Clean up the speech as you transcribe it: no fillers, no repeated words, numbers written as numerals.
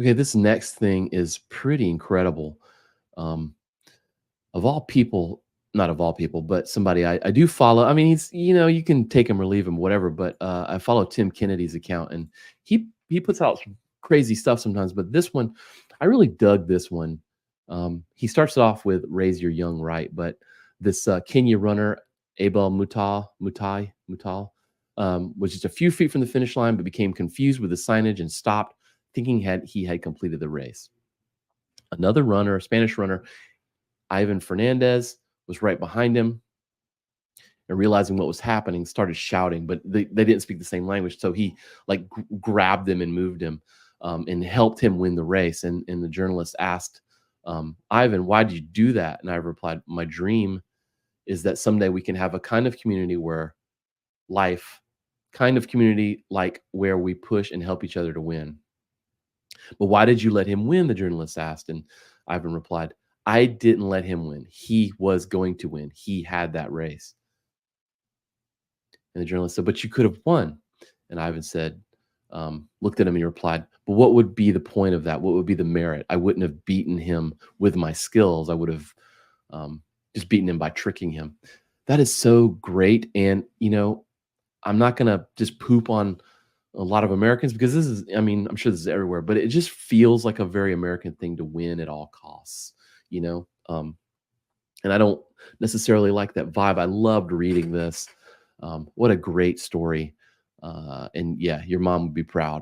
Okay, this next thing is pretty incredible. Um, of all people, not of all people, but somebody I do follow. I mean, you can take him or leave him, whatever. But I follow Tim Kennedy's account, and he puts out some crazy stuff sometimes. But this one, I really dug this one. He starts it off with "Raise Your Young Right," but this Kenya runner, Abel Mutal, was just a few feet from the finish line, but became confused with the signage and stopped, thinking had he had completed the race. Another runner, a Spanish runner, Ivan Fernandez, was right behind him, and realizing what was happening, started shouting, but they didn't speak the same language. So he like grabbed him and moved him, and helped him win the race. And the journalist asked, Ivan, why did you do that? And I replied, my dream is that someday we can have a kind of community where life, kind of community like where we push and help each other to win. But why did you let him win? The journalist asked. And Ivan replied, I didn't let him win. He was going to win. He had that race. And the journalist said, but you could have won. And Ivan said, looked at him and he replied, but what would be the point of that? What would be the merit? I wouldn't have beaten him with my skills. I would have just beaten him by tricking him. That is so great. And, I'm not going to just poop on a lot of Americans because this is, I mean, I'm sure this is everywhere, but it just feels like a very American thing to win at all costs, you know? And I don't necessarily like that vibe. I loved reading this. What a great story. And yeah, your mom would be proud.